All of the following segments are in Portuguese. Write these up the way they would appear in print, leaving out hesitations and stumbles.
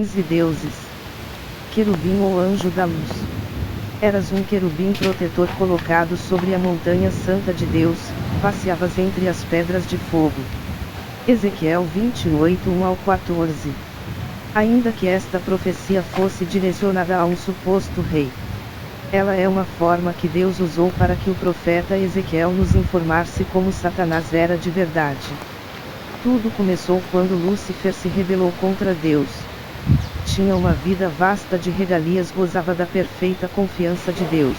homens e deuses. Querubim ou anjo da luz. Eras um querubim protetor colocado sobre a montanha santa de Deus, passeavas entre as pedras de fogo. Ezequiel 28, 1-14. Ainda que esta profecia fosse direcionada a um suposto rei, ela é uma forma que Deus usou para que o profeta Ezequiel nos informasse como Satanás era de verdade. Tudo começou quando Lúcifer se rebelou contra Deus. Tinha uma vida vasta de regalias, gozava da perfeita confiança de Deus.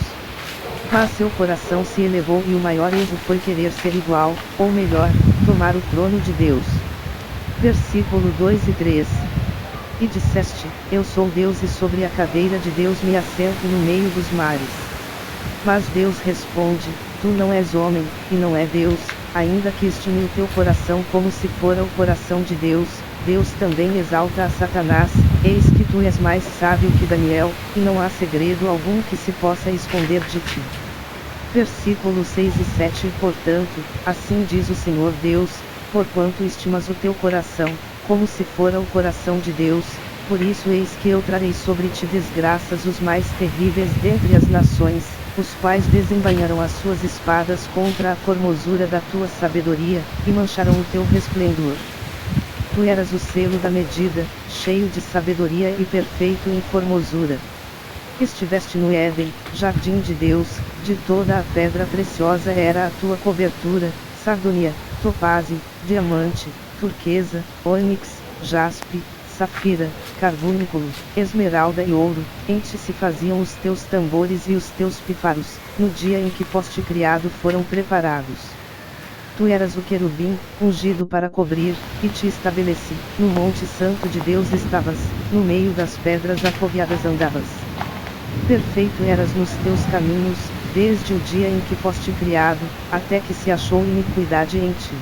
Mas seu coração se elevou e o maior erro foi querer ser igual, ou melhor, tomar o trono de Deus. Versículo 2 e 3. E disseste, eu sou Deus e sobre a cadeira de Deus me assento no meio dos mares. Mas Deus responde, tu não és homem, e não é Deus, ainda que estime o teu coração como se fora o coração de Deus. Deus também exalta a Satanás, eis que tu és mais sábio que Daniel, e não há segredo algum que se possa esconder de ti. Versículos 6 e 7. Portanto, assim diz o Senhor Deus, porquanto estimas o teu coração, como se fora o coração de Deus, por isso eis que eu trarei sobre ti desgraças os mais terríveis dentre as nações, os quais desembainharão as suas espadas contra a formosura da tua sabedoria, e mancharão o teu resplendor. Tu eras o selo da medida, cheio de sabedoria e perfeito em formosura. Estiveste no Éden, jardim de Deus, de toda a pedra preciosa era a tua cobertura, sardônia, topázio, diamante, turquesa, ônix, jaspe, safira, carbunclo, esmeralda e ouro, em ti se faziam os teus tambores e os teus pífaros, no dia em que foste criado foram preparados. Tu eras o querubim, ungido para cobrir, e te estabeleci, no monte santo de Deus estavas, no meio das pedras afogueadas andavas. Perfeito eras nos teus caminhos, desde o dia em que foste criado, até que se achou iniquidade em ti.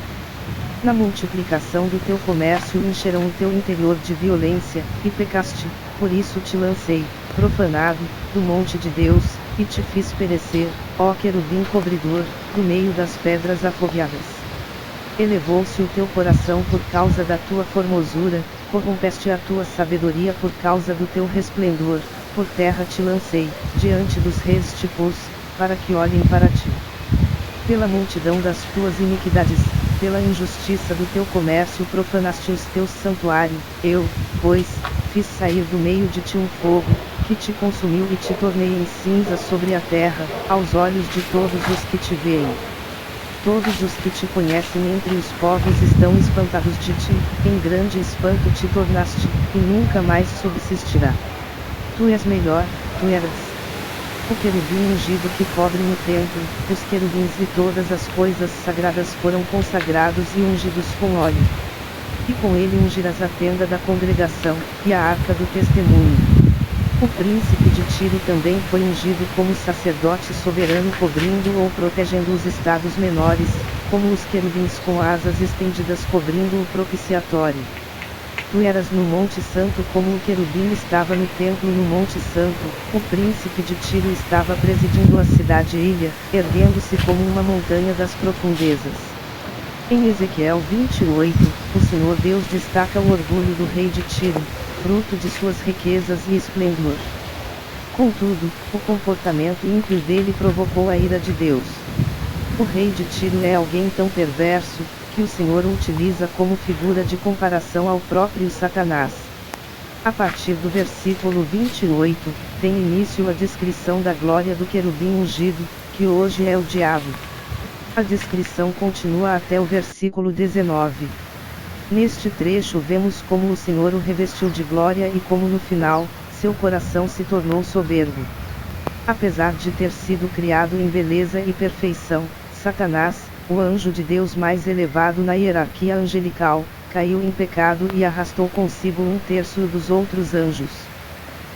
Na multiplicação do teu comércio encherão o teu interior de violência, e pecaste, por isso te lancei, profanado, do monte de Deus, e te fiz perecer, ó querubim cobridor, do meio das pedras afogueadas. Elevou-se o teu coração por causa da tua formosura, corrompeste a tua sabedoria por causa do teu resplendor, por terra te lancei, diante dos reis te pus, para que olhem para ti. Pela multidão das tuas iniquidades, pela injustiça do teu comércio profanaste os teus santuários, eu, pois, fiz sair do meio de ti um fogo, que te consumiu e te tornei em cinza sobre a terra, aos olhos de todos os que te veem. Todos os que te conhecem entre os povos estão espantados de ti, em grande espanto te tornaste, e nunca mais subsistirá. Tu és melhor, tu eras o querubim ungido que cobre no templo, os querubins e todas as coisas sagradas foram consagrados e ungidos com óleo. E com ele ungirás a tenda da congregação, e a arca do testemunho. O príncipe de Tiro também foi ungido como sacerdote soberano cobrindo ou protegendo os estados menores, como os querubins com asas estendidas cobrindo o propiciatório. Tu eras no Monte Santo como o querubim estava no templo no Monte Santo, o príncipe de Tiro estava presidindo a cidade-ilha, erguendo-se como uma montanha das profundezas. Em Ezequiel 28, o Senhor Deus destaca o orgulho do rei de Tiro, fruto de suas riquezas e esplendor. Contudo, o comportamento ímpio dele provocou a ira de Deus. O rei de Tiro é alguém tão perverso, que o Senhor o utiliza como figura de comparação ao próprio Satanás. A partir do versículo 28, tem início a descrição da glória do querubim ungido, que hoje é o diabo. A descrição continua até o versículo 19. Neste trecho vemos como o Senhor o revestiu de glória e como no final, seu coração se tornou soberbo. Apesar de ter sido criado em beleza e perfeição, Satanás, o anjo de Deus mais elevado na hierarquia angelical, caiu em pecado e arrastou consigo um terço dos outros anjos.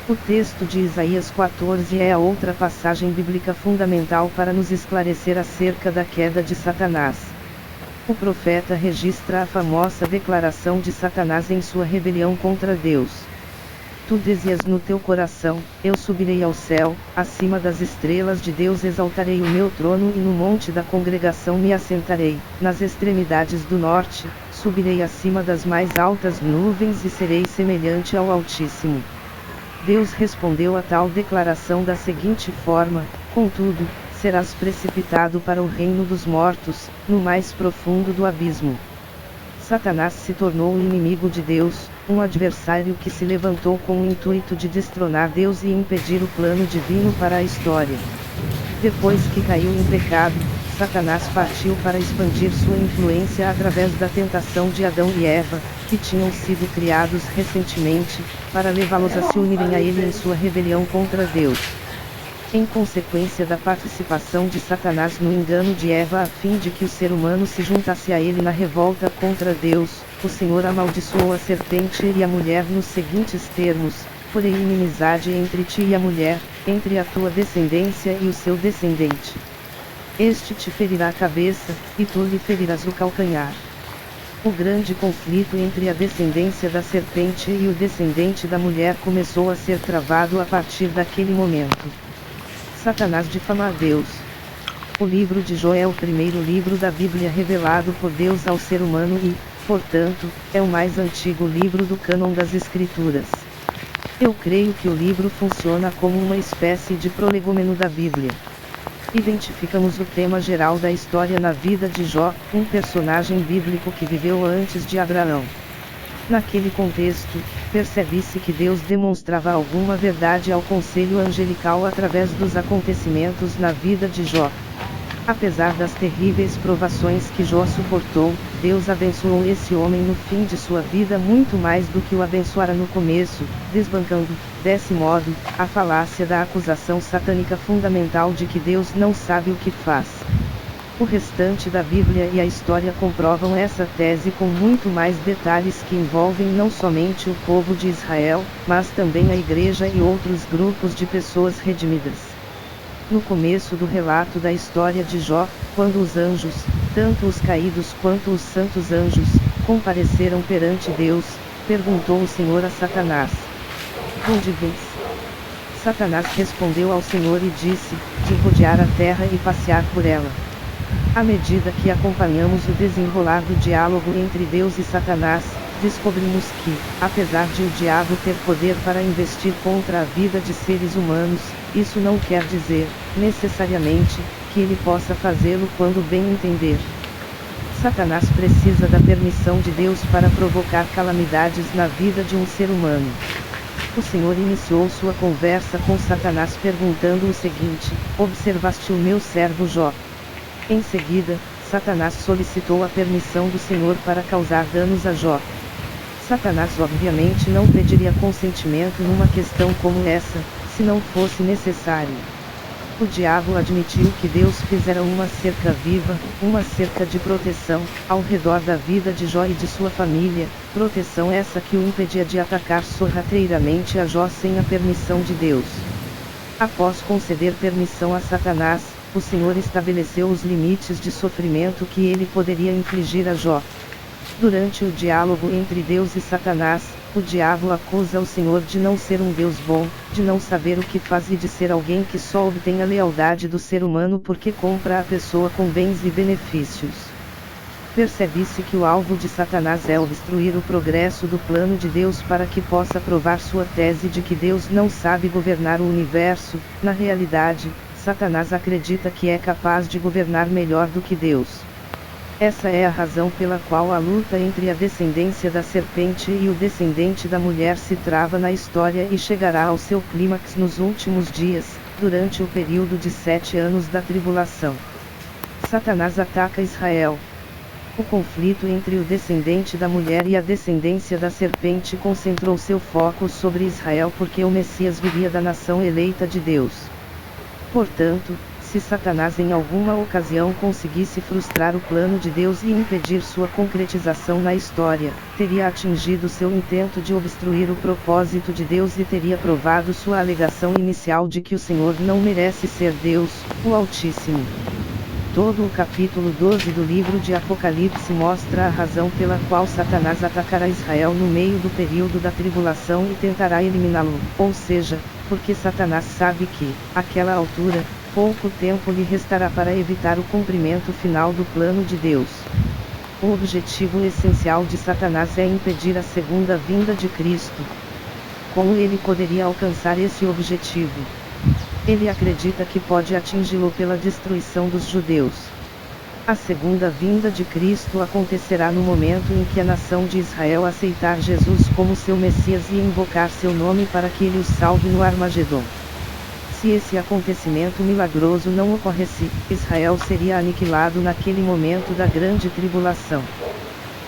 O texto de Isaías 14 é a outra passagem bíblica fundamental para nos esclarecer acerca da queda de Satanás. O profeta registra a famosa declaração de Satanás em sua rebelião contra Deus. Tu dizias no teu coração: eu subirei ao céu, acima das estrelas de Deus exaltarei o meu trono e no monte da congregação me assentarei, nas extremidades do norte, subirei acima das mais altas nuvens e serei semelhante ao Altíssimo. Deus respondeu a tal declaração da seguinte forma: contudo, serás precipitado para o reino dos mortos, no mais profundo do abismo. Satanás se tornou o inimigo de Deus, um adversário que se levantou com o intuito de destronar Deus e impedir o plano divino para a história. Depois que caiu em pecado, Satanás partiu para expandir sua influência através da tentação de Adão e Eva, que tinham sido criados recentemente, para levá-los a se unirem a ele em sua rebelião contra Deus. Em consequência da participação de Satanás no engano de Eva a fim de que o ser humano se juntasse a ele na revolta contra Deus, o Senhor amaldiçoou a serpente e a mulher nos seguintes termos: porém inimizade entre ti e a mulher, entre a tua descendência e o seu descendente. Este te ferirá a cabeça, e tu lhe ferirás o calcanhar. O grande conflito entre a descendência da serpente e o descendente da mulher começou a ser travado a partir daquele momento. Satanás difama a Deus. O livro de Jó é o primeiro livro da Bíblia revelado por Deus ao ser humano e, portanto, é o mais antigo livro do cânon das Escrituras. Eu creio que o livro funciona como uma espécie de prolegômeno da Bíblia. Identificamos o tema geral da história na vida de Jó, um personagem bíblico que viveu antes de Abraão. Naquele contexto, percebe-se que Deus demonstrava alguma verdade ao conselho angelical através dos acontecimentos na vida de Jó. Apesar das terríveis provações que Jó suportou, Deus abençoou esse homem no fim de sua vida muito mais do que o abençoara no começo, desbancando, desse modo, a falácia da acusação satânica fundamental de que Deus não sabe o que faz. O restante da Bíblia e a história comprovam essa tese com muito mais detalhes que envolvem não somente o povo de Israel, mas também a igreja e outros grupos de pessoas redimidas. No começo do relato da história de Jó, quando os anjos, tanto os caídos quanto os santos anjos, compareceram perante Deus, perguntou o Senhor a Satanás: de onde vens? Satanás respondeu ao Senhor e disse: de rodear a terra e passear por ela. À medida que acompanhamos o desenrolar do diálogo entre Deus e Satanás, descobrimos que, apesar de o diabo ter poder para investir contra a vida de seres humanos, isso não quer dizer, necessariamente, que ele possa fazê-lo quando bem entender. Satanás precisa da permissão de Deus para provocar calamidades na vida de um ser humano. O Senhor iniciou sua conversa com Satanás perguntando o seguinte: observaste o meu servo Jó? Em seguida, Satanás solicitou a permissão do Senhor para causar danos a Jó. Satanás obviamente não pediria consentimento numa questão como essa, se não fosse necessário. O diabo admitiu que Deus fizera uma cerca viva, uma cerca de proteção, ao redor da vida de Jó e de sua família, proteção essa que o impedia de atacar sorrateiramente a Jó sem a permissão de Deus. Após conceder permissão a Satanás, o Senhor estabeleceu os limites de sofrimento que ele poderia infligir a Jó. Durante o diálogo entre Deus e Satanás, o diabo acusa o Senhor de não ser um Deus bom, de não saber o que faz e de ser alguém que só obtém a lealdade do ser humano porque compra a pessoa com bens e benefícios. Percebe-se que o alvo de Satanás é obstruir o progresso do plano de Deus para que possa provar sua tese de que Deus não sabe governar o universo. Na realidade, Satanás acredita que é capaz de governar melhor do que Deus. Essa é a razão pela qual a luta entre a descendência da serpente e o descendente da mulher se trava na história e chegará ao seu clímax nos últimos dias, durante o período de 7 anos da tribulação. Satanás ataca Israel. O conflito entre o descendente da mulher e a descendência da serpente concentrou seu foco sobre Israel porque o Messias viria da nação eleita de Deus. Portanto, se Satanás em alguma ocasião conseguisse frustrar o plano de Deus e impedir sua concretização na história, teria atingido seu intento de obstruir o propósito de Deus e teria provado sua alegação inicial de que o Senhor não merece ser Deus, o Altíssimo. Todo o capítulo 12 do livro de Apocalipse mostra a razão pela qual Satanás atacará Israel no meio do período da tribulação e tentará eliminá-lo, ou seja, porque Satanás sabe que, àquela altura, pouco tempo lhe restará para evitar o cumprimento final do plano de Deus. O objetivo essencial de Satanás é impedir a segunda vinda de Cristo. Como ele poderia alcançar esse objetivo? Ele acredita que pode atingi-lo pela destruição dos judeus. A segunda vinda de Cristo acontecerá no momento em que a nação de Israel aceitar Jesus como seu Messias e invocar seu nome para que ele os salve no Armagedon. Se esse acontecimento milagroso não ocorresse, Israel seria aniquilado naquele momento da grande tribulação.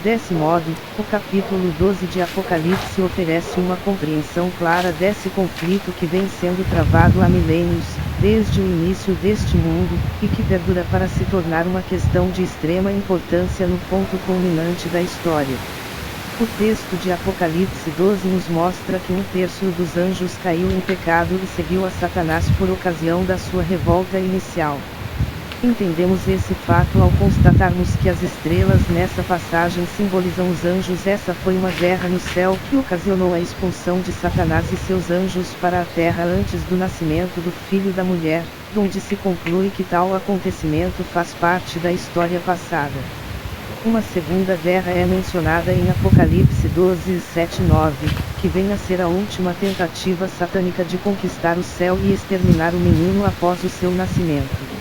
Desse modo, o capítulo 12 de Apocalipse oferece uma compreensão clara desse conflito que vem sendo travado há milênios, desde o início deste mundo, e que perdura para se tornar uma questão de extrema importância no ponto culminante da história. O texto de Apocalipse 12 nos mostra que 1/3 dos anjos caiu em pecado e seguiu a Satanás por ocasião da sua revolta inicial. Entendemos esse fato ao constatarmos que as estrelas nessa passagem simbolizam os anjos. Essa foi uma guerra no céu que ocasionou a expulsão de Satanás e seus anjos para a terra antes do nascimento do Filho da Mulher, donde se conclui que tal acontecimento faz parte da história passada. Uma segunda guerra é mencionada em Apocalipse 12, 7 e 9, que vem a ser a última tentativa satânica de conquistar o céu e exterminar o menino após o seu nascimento.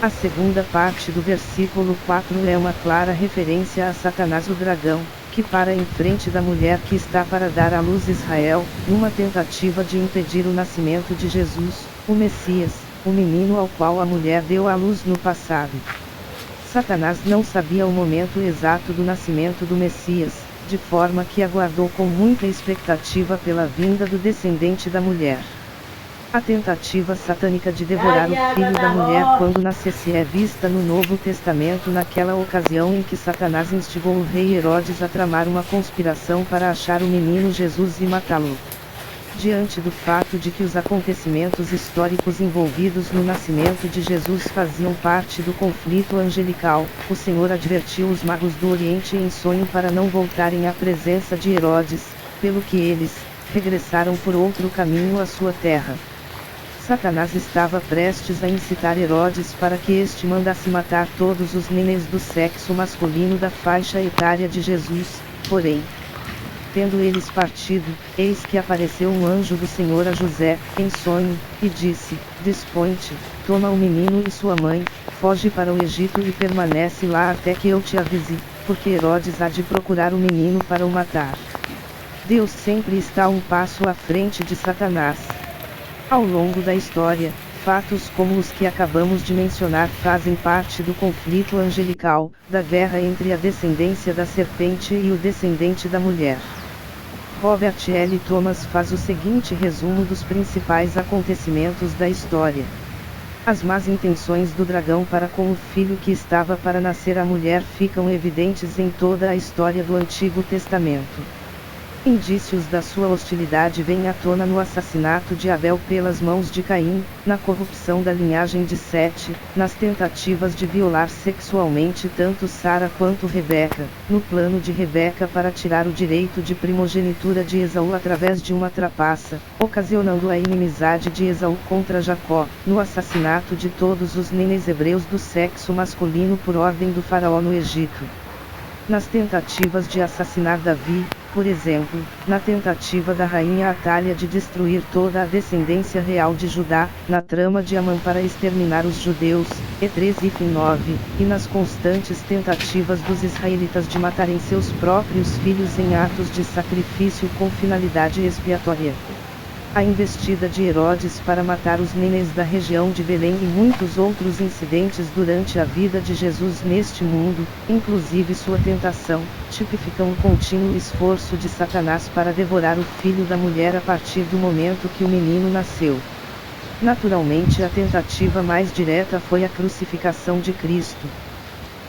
A segunda parte do versículo 4 é uma clara referência a Satanás o dragão, que para em frente da mulher que está para dar à luz Israel, numa tentativa de impedir o nascimento de Jesus, o Messias, o menino ao qual a mulher deu à luz no passado. Satanás não sabia o momento exato do nascimento do Messias, de forma que aguardou com muita expectativa pela vinda do descendente da mulher. A tentativa satânica de devorar o filho da mulher quando nascesse é vista no Novo Testamento naquela ocasião em que Satanás instigou o rei Herodes a tramar uma conspiração para achar o menino Jesus e matá-lo. Diante do fato de que os acontecimentos históricos envolvidos no nascimento de Jesus faziam parte do conflito angelical, o Senhor advertiu os magos do Oriente em sonho para não voltarem à presença de Herodes, pelo que eles regressaram por outro caminho à sua terra. Satanás estava prestes a incitar Herodes para que este mandasse matar todos os nenéns do sexo masculino da faixa etária de Jesus, porém, tendo eles partido, eis que apareceu um anjo do Senhor a José, em sonho, e disse: Dispõe-te, toma o menino e sua mãe, foge para o Egito e permanece lá até que eu te avise, porque Herodes há de procurar o menino para o matar. Deus sempre está um passo à frente de Satanás. Ao longo da história, fatos como os que acabamos de mencionar fazem parte do conflito angelical, da guerra entre a descendência da serpente e o descendente da mulher. Robert L. Thomas faz o seguinte resumo dos principais acontecimentos da história. As más intenções do dragão para com o filho que estava para nascer à mulher ficam evidentes em toda a história do Antigo Testamento. Indícios da sua hostilidade vêm à tona no assassinato de Abel pelas mãos de Caim, na corrupção da linhagem de Sete, nas tentativas de violar sexualmente tanto Sara quanto Rebeca, no plano de Rebeca para tirar o direito de primogenitura de Esaú através de uma trapaça, ocasionando a inimizade de Esaú contra Jacó, no assassinato de todos os nenéns hebreus do sexo masculino por ordem do faraó no Egito. Nas tentativas de assassinar Davi, por exemplo, na tentativa da rainha Atália de destruir toda a descendência real de Judá, na trama de Amã para exterminar os judeus, E3:9, e nas constantes tentativas dos israelitas de matarem seus próprios filhos em atos de sacrifício com finalidade expiatória. A investida de Herodes para matar os nenéns da região de Belém e muitos outros incidentes durante a vida de Jesus neste mundo, inclusive sua tentação, tipificam o contínuo esforço de Satanás para devorar o filho da mulher a partir do momento que o menino nasceu. Naturalmente, a tentativa mais direta foi a crucificação de Cristo.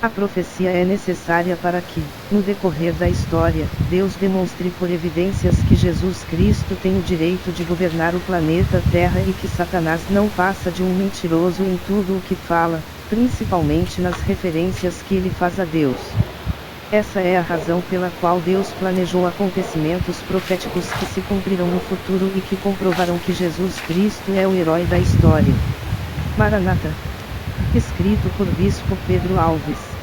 A profecia é necessária para que, no decorrer da história, Deus demonstre por evidências que Jesus Cristo tem o direito de governar o planeta Terra e que Satanás não passa de um mentiroso em tudo o que fala, principalmente nas referências que ele faz a Deus. Essa é a razão pela qual Deus planejou acontecimentos proféticos que se cumprirão no futuro e que comprovarão que Jesus Cristo é o herói da história. Maranata. Escrito por Bispo Pedro Alves.